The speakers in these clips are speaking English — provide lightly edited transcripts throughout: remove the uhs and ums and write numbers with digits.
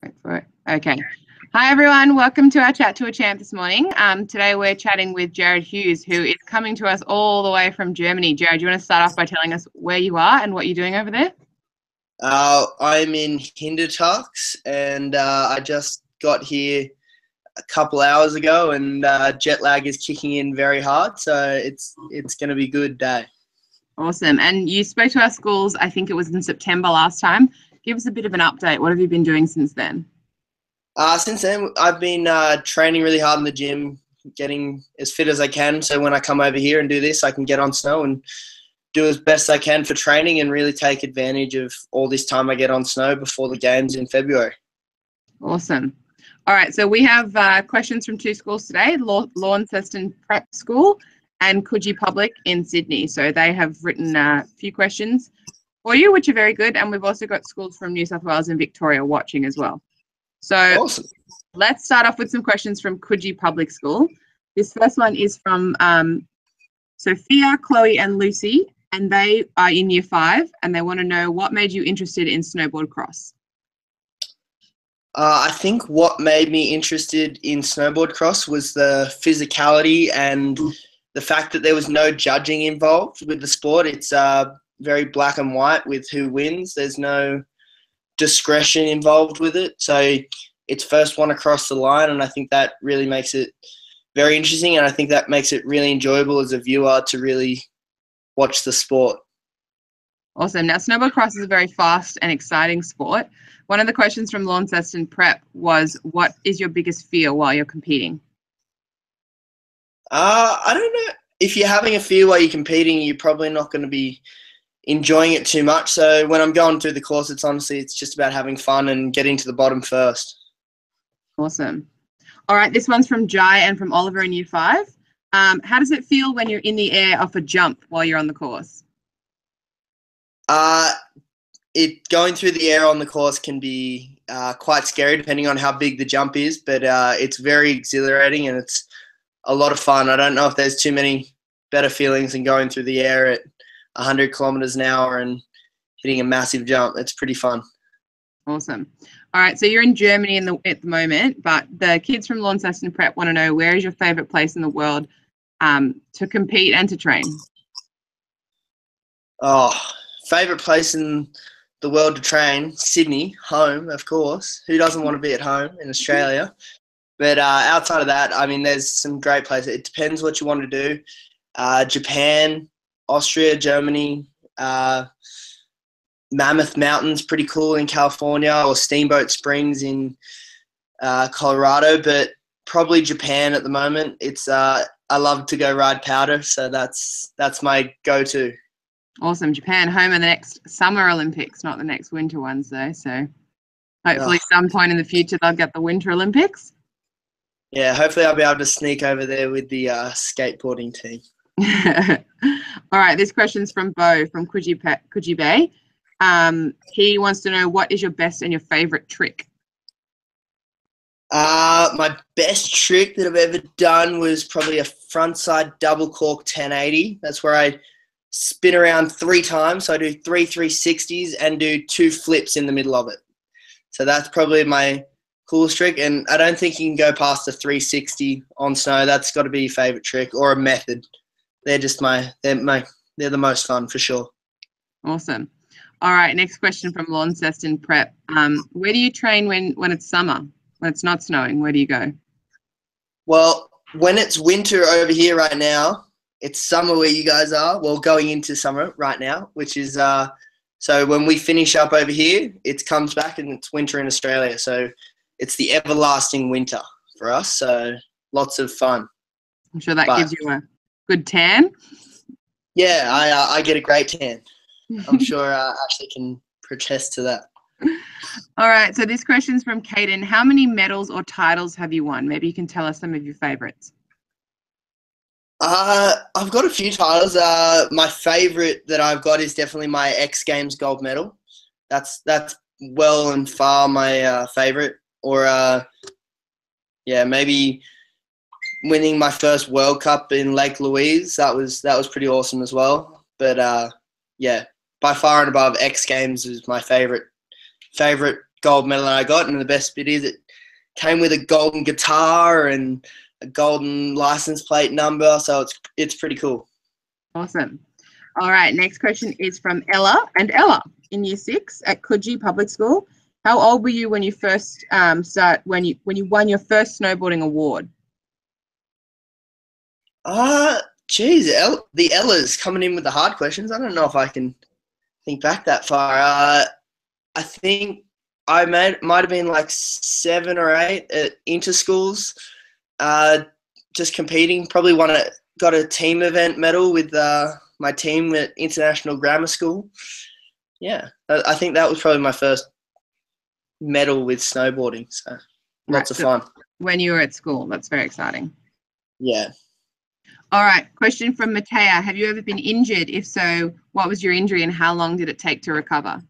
Wait for it. Okay. Hi, everyone. Welcome to our Chat to a Champ this morning. Today we're chatting with Jarryd Hughes, who is coming to us all the way from Germany. Jarryd, do you want to start off by telling us where you are and what you're doing over there? I'm in Hintertux, and I just got here a couple hours ago, and jet lag is kicking in very hard, so it's going to be a good day. Awesome. And you spoke to our schools, I think it was in September last time. Give us a bit of an update. What have you been doing since then? Since then, I've been training really hard in the gym, getting as fit as I can, so when I come over here and do this, I can get on snow and do as best I can for training and really take advantage of all this time I get on snow before the games in February. Awesome. All right, so we have questions from two schools today, Launceston Prep School and Coogee Public in Sydney. So they have written a few questions for you, which are very good. And we've also got schools from New South Wales and Victoria watching as well. So Awesome. Let's start off with some questions from Coogee Public School. This first one is from Sophia, Chloe and Lucy, and they are in Year 5, and they want to know what made you interested in snowboard cross. I think what made me interested in snowboard cross was the physicality and the fact that there was no judging involved with the sport. It's very black and white with who wins. There's no discretion involved with it. So it's first one across the line, and I think that really makes it very interesting, and I think that makes it really enjoyable as a viewer to really watch the sport. Awesome. Now, snowboard cross is a very fast and exciting sport. One of the questions from Launceston Prep was, what is your biggest fear while you're competing? I don't know. If you're having a fear while you're competing, you're probably not going to be enjoying it too much. So when I'm going through the course, it's just about having fun and getting to the bottom first. Awesome. All right, this one's from Jai and from Oliver in Year 5. How does it feel when you're in the air off a jump while you're on the course? Going through the air on the course can be quite scary depending on how big the jump is, but it's very exhilarating and it's a lot of fun. I don't know if there's too many better feelings than going through the air at 100 kilometers an hour and hitting a massive jump. It's pretty fun. Awesome. All right, so you're in Germany at the moment, but the kids from Launceston Prep want to know, where is your favourite place in the world to compete and to train? Oh, favourite place in the world to train? Sydney, home, of course. Who doesn't want to be at home in Australia? But outside of that, I mean, there's some great places. It depends what you want to do. Japan, Austria, Germany, Mammoth Mountain's pretty cool in California, or Steamboat Springs in Colorado, but probably Japan at the moment. It's I love to go ride powder, so that's my go-to. Awesome. Japan, home of the next Summer Olympics, not the next Winter ones though. So hopefully some point in the future they'll get the Winter Olympics. Yeah, hopefully I'll be able to sneak over there with the skateboarding team. All right, this question's from Bo from Coogee Bay. He wants to know, what is your best and your favourite trick? My best trick that I've ever done was probably a frontside double cork 1080. That's where I spin around 3 times. So I do 3 360s and do 2 flips in the middle of it. So that's probably my coolest trick. And I don't think you can go past a 360 on snow. That's got to be your favourite trick, or a method. They're the most fun for sure. Awesome. All right, next question from Launceston Prep. Where do you train when it's summer, when it's not snowing? Where do you go? Well, when it's winter over here right now, it's summer where you guys are. Well, going into summer right now, which is so when we finish up over here, it comes back and it's winter in Australia. So it's the everlasting winter for us. So lots of fun. I'm sure that gives you a good tan. Yeah, I get a great tan. I'm sure Ashley can protest to that. All right, so this question's from Caden. How many medals or titles have you won? Maybe you can tell us some of your favourites. I've got a few titles. My favourite that I've got is definitely my X Games gold medal. That's well and far my favourite. Or maybe winning my first World Cup in Lake Louise. That was pretty awesome as well. But by far and above, X Games is my favourite gold medal I got, and the best bit is it came with a golden guitar and a golden license plate number, so it's pretty cool. Awesome. All right, next question is from Ella. And Ella, in Year 6 at Coogee Public School, how old were you when you first when you won your first snowboarding award? Geez, the Ella's coming in with the hard questions. I don't know if I can think back that far. I think I might have been like 7 or 8 at inter-schools, just competing. Probably got a team event medal with my team at International Grammar School. Yeah, I think that was probably my first medal with snowboarding. So lots of fun. When you were at school, that's very exciting. Yeah. All right, question from Matea. Have you ever been injured? If so, what was your injury and how long did it take to recover?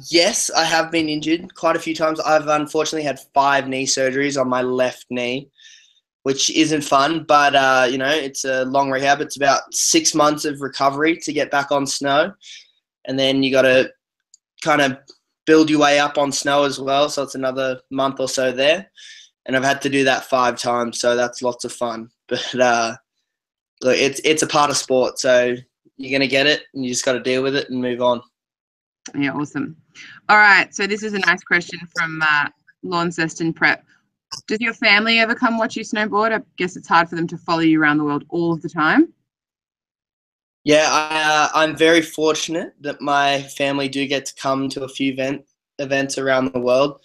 Yes, I have been injured quite a few times. I've unfortunately had 5 knee surgeries on my left knee, which isn't fun, but, it's a long rehab. It's about 6 months of recovery to get back on snow. And then you got to kind of build your way up on snow as well. So it's another month or so there. And I've had to do that 5 times. So that's lots of fun. But look, it's a part of sport. So you're going to get it and you just got to deal with it and move on. Yeah, awesome. All right. So this is a nice question from Launceston Prep. Does your family ever come watch you snowboard? I guess it's hard for them to follow you around the world all of the time. Yeah, I'm very fortunate that my family do get to come to a few events around the world.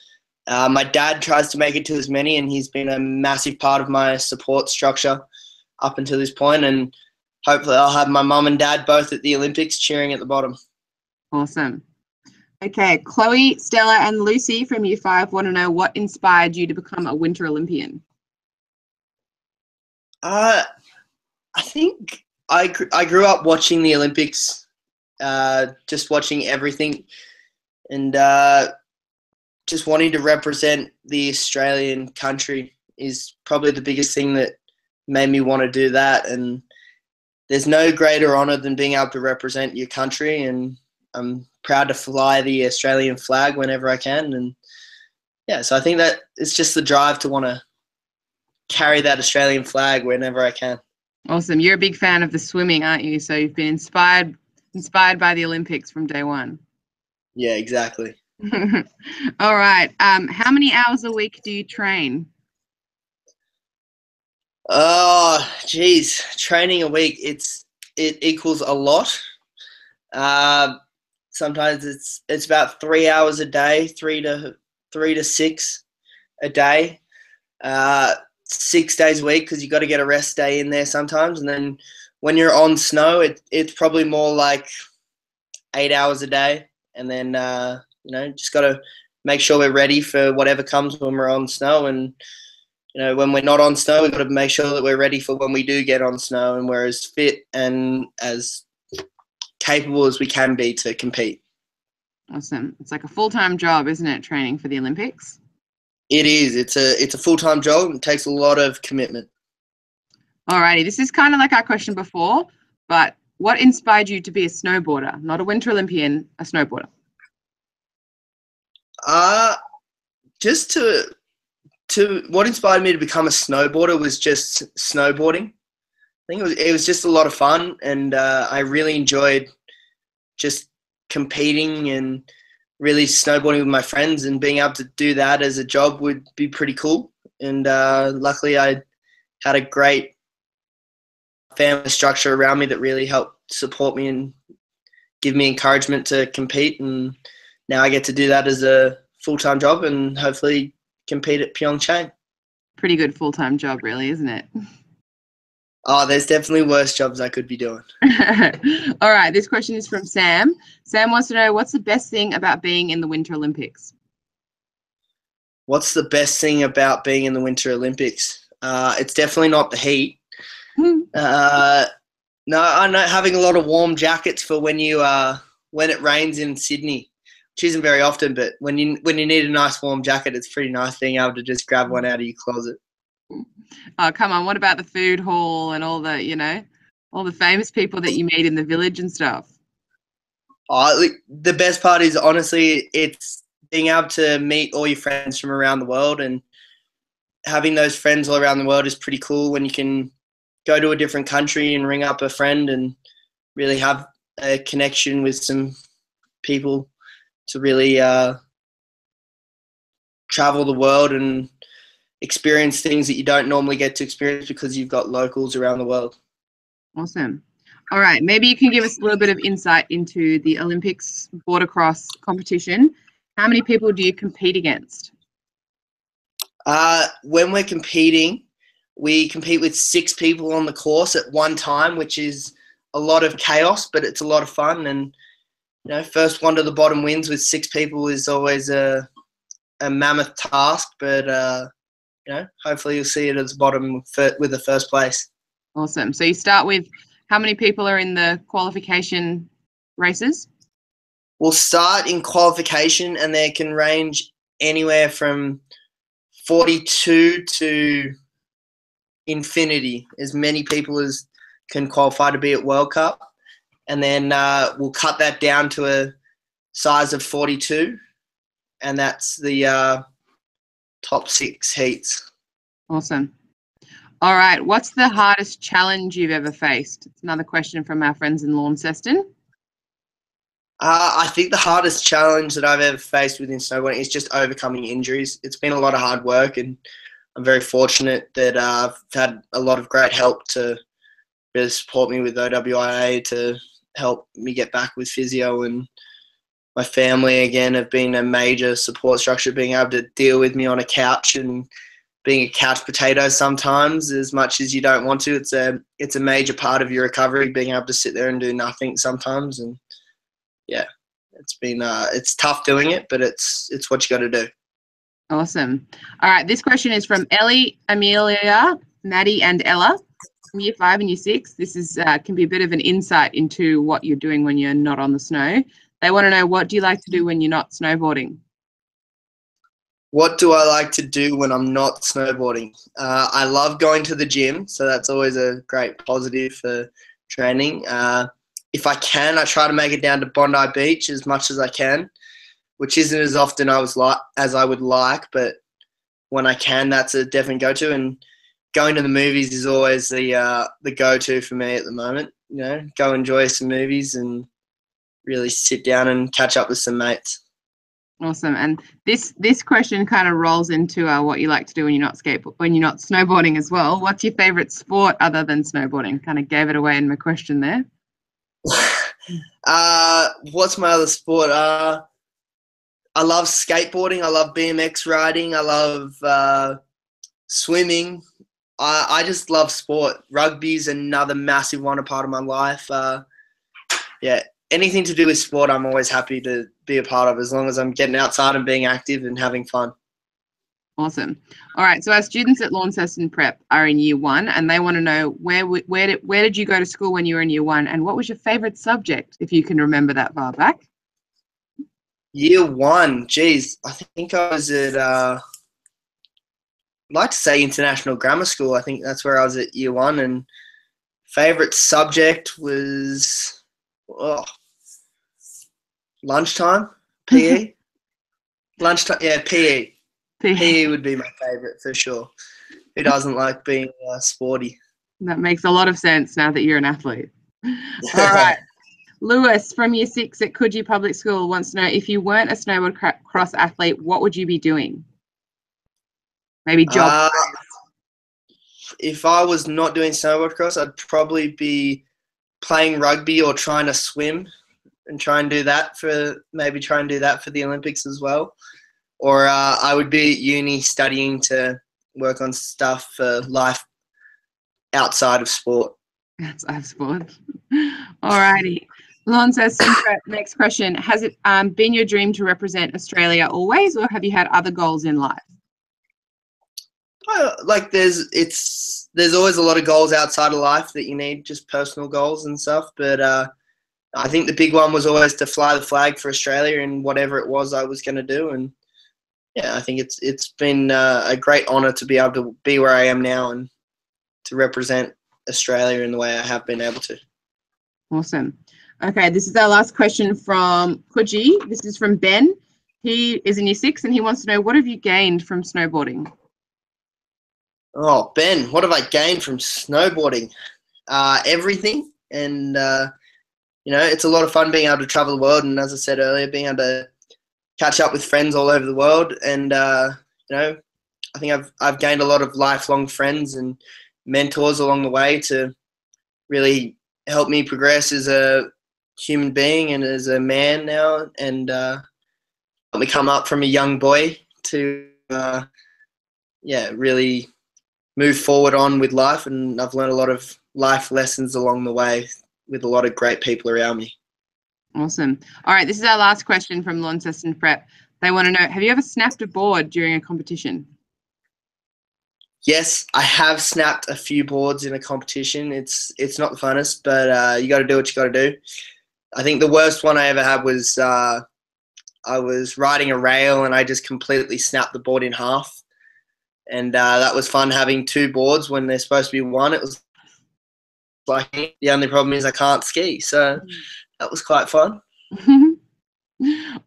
My dad tries to make it to as many, and he's been a massive part of my support structure up until this point. And hopefully I'll have my mum and dad both at the Olympics cheering at the bottom. Awesome. Okay, Chloe, Stella, and Lucy from Year 5 want to know what inspired you to become a Winter Olympian. I think I grew up watching the Olympics, just watching everything, and just wanting to represent the Australian country is probably the biggest thing that made me want to do that. And there's no greater honour than being able to represent your country, and I'm proud to fly the Australian flag whenever I can. And yeah, so I think that it's just the drive to want to carry that Australian flag whenever I can. Awesome. You're a big fan of the swimming, aren't you? So you've been inspired by the Olympics from day one. Yeah, exactly. All right. How many hours a week do you train? Oh, geez. Training a week, it equals a lot. Sometimes it's about 3 hours a day, 3 to 6 a day, 6 days a week, because you got to get a rest day in there sometimes. And then when you're on snow, it's probably more like 8 hours a day. And then just got to make sure we're ready for whatever comes when we're on snow. And when we're not on snow, we've got to make sure that we're ready for when we do get on snow, and we're as fit and as capable as we can be to compete. Awesome. It's like a full-time job, isn't it, training for the Olympics? It is. It's a full-time job. It takes a lot of commitment. Alrighty. This is kind of like our question before, but what inspired you to be a snowboarder? Not a Winter Olympian, a snowboarder. Just to what inspired me to become a snowboarder was just snowboarding. I think it was just a lot of fun, and I really enjoyed just competing and really snowboarding with my friends, and being able to do that as a job would be pretty cool. And luckily I had a great family structure around me that really helped support me and give me encouragement to compete. And now I get to do that as a full-time job and hopefully compete at PyeongChang. Pretty good full-time job, really, isn't it? Oh, there's definitely worse jobs I could be doing. All right, this question is from Sam. Sam wants to know, what's the best thing about being in the Winter Olympics? What's the best thing about being in the Winter Olympics? It's definitely not the heat. No, I know having a lot of warm jackets for when it rains in Sydney, which isn't very often, but when you need a nice warm jacket, it's pretty nice being able to just grab one out of your closet. Oh, come on. What about the food hall and all the famous people that you meet in the village and stuff? The best part is, honestly, it's being able to meet all your friends from around the world, and having those friends all around the world is pretty cool when you can go to a different country and ring up a friend and really have a connection with some people to really travel the world and experience things that you don't normally get to experience because you've got locals around the world. Awesome. All right, maybe you can give us a little bit of insight into the Olympics border cross competition. How many people do you compete against? When we're competing, we compete with 6 people on the course at one time, which is a lot of chaos, but it's a lot of fun. And first one to the bottom wins with 6 people is always a mammoth task. But hopefully you'll see it as bottom with the first place. Awesome. So you start with how many people are in the qualification races? We'll start in qualification, and they can range anywhere from 42 to infinity, as many people as can qualify to be at World Cup. And then we'll cut that down to a size of 42, and that's the top 6 heats. Awesome. All right, what's the hardest challenge you've ever faced? It's another question from our friends in Launceston. I think the hardest challenge that I've ever faced within snowboarding is just overcoming injuries. It's been a lot of hard work, and I'm very fortunate that I've had a lot of great help to really support me with OWIA, to help me get back with physio, and my family, again, have been a major support structure, being able to deal with me on a couch and being a couch potato sometimes, as much as you don't want to. It's a major part of your recovery, being able to sit there and do nothing sometimes. And yeah, it's been it's tough doing it, but it's what you got to do. Awesome. All right, this question is from Ellie, Amelia, Maddie, and Ella from Year 5 and Year 6. This is can be a bit of an insight into what you're doing when you're not on the snow. They want to know, what do you like to do when you're not snowboarding? What do I like to do when I'm not snowboarding? I love going to the gym, so that's always a great positive for training. If I can, I try to make it down to Bondi Beach as much as I can, which isn't as often as I would like, but when I can, that's a definite go-to. And going to the movies is always the go-to for me at the moment. Go enjoy some movies and really sit down and catch up with some mates. Awesome. And this question kind of rolls into what you like to do when you're not snowboarding as well. What's your favorite sport other than snowboarding? Kind of gave it away in my question there. What's my other sport? I love skateboarding. I love BMX riding. I love swimming. I just love sport. Rugby's another massive one, a part of my life. Anything to do with sport, I'm always happy to be a part of, as long as I'm getting outside and being active and having fun. Awesome. All right. So our students at Launceston Prep are in Year 1, and they want to know where did you go to school when you were in Year 1, and what was your favourite subject, if you can remember that far back? Year 1, geez, I think I was at I'd like to say International Grammar School. I think that's where I was at Year 1, and favourite subject was lunchtime, PE. Lunchtime, yeah, PE. PE would be my favourite for sure. Who doesn't like being sporty? That makes a lot of sense now that you're an athlete. All right. Lewis from Year 6 at Coogee Public School wants to know, if you weren't a snowboard cross athlete, what would you be doing? Maybe job. If I was not doing snowboard cross, I'd probably be playing rugby or trying to swim, and try and do that for the Olympics as well. Or I would be at uni studying to work on stuff for life outside of sport. Outside of sport. All righty. Launceston, next question. Has it been your dream to represent Australia always, or have you had other goals in life? There's always a lot of goals outside of life that you need, just personal goals and stuff. But I think the big one was always to fly the flag for Australia in whatever it was I was going to do. And yeah, I think it's been a great honour to be able to be where I am now and to represent Australia in the way I have been able to. Awesome. Okay, this is our last question from Kuji. This is from Ben. He is in year 6 and he wants to know, what have you gained from snowboarding? Oh, Ben, what have I gained from snowboarding? Everything. And, it's a lot of fun being able to travel the world. And as I said earlier, being able to catch up with friends all over the world. And, I think I've gained a lot of lifelong friends and mentors along the way to really help me progress as a human being and as a man now, and help me come up from a young boy to really move forward on with life. And I've learned a lot of life lessons along the way with a lot of great people around me. Awesome. All right, this is our last question from Launceston Prep. They want to know, have you ever snapped a board during a competition? Yes, I have snapped a few boards in a competition. It's not the funnest, but you got to do what you got to do. I think the worst one I ever had was I was riding a rail and I just completely snapped the board in half. And that was fun having 2 boards when there's supposed to be one. It was like, the only problem is I can't ski. So that was quite fun.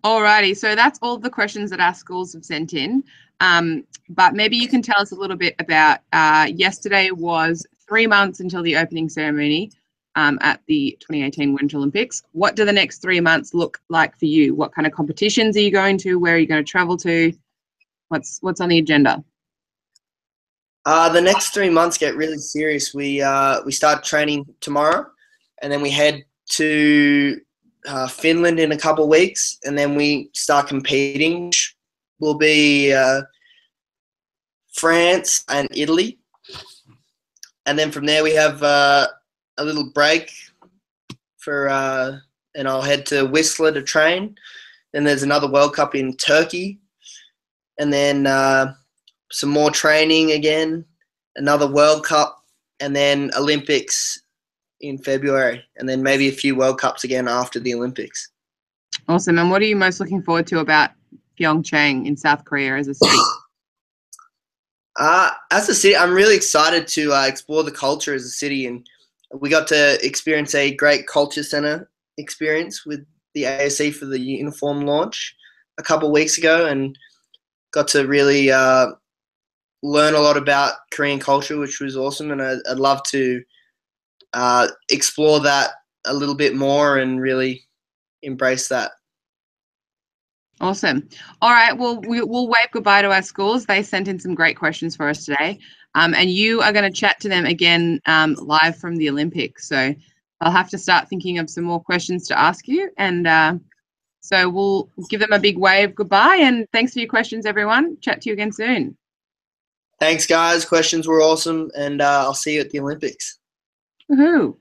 Alrighty, so that's all the questions that our schools have sent in. But maybe you can tell us a little bit about, yesterday was 3 months until the opening ceremony at the 2018 Winter Olympics. What do the next 3 months look like for you? What kind of competitions are you going to? Where are you going to travel to? What's on the agenda? The next 3 months get really serious. We start training tomorrow, and then we head to Finland in a couple of weeks, and then we start competing. Which will be France and Italy, and then from there we have a little break for, and I'll head to Whistler to train. Then there's another World Cup in Turkey, and then some more training again, another World Cup, and then Olympics in February, and then maybe a few World Cups again after the Olympics. Awesome. And what are you most looking forward to about PyeongChang in South Korea as a city? As a city, I'm really excited to explore the culture as a city, and we got to experience a great culture center experience with the AOC for the uniform launch a couple of weeks ago, and got to really learn a lot about Korean culture, which was awesome. And I'd love to explore that a little bit more and really embrace that. Awesome. All right. Well, we'll wave goodbye to our schools. They sent in some great questions for us today. And you are going to chat to them again live from the Olympics. So I'll have to start thinking of some more questions to ask you. And so we'll give them a big wave goodbye. And thanks for your questions, everyone. Chat to you again soon. Thanks, guys. Questions were awesome. And I'll see you at the Olympics. Woohoo.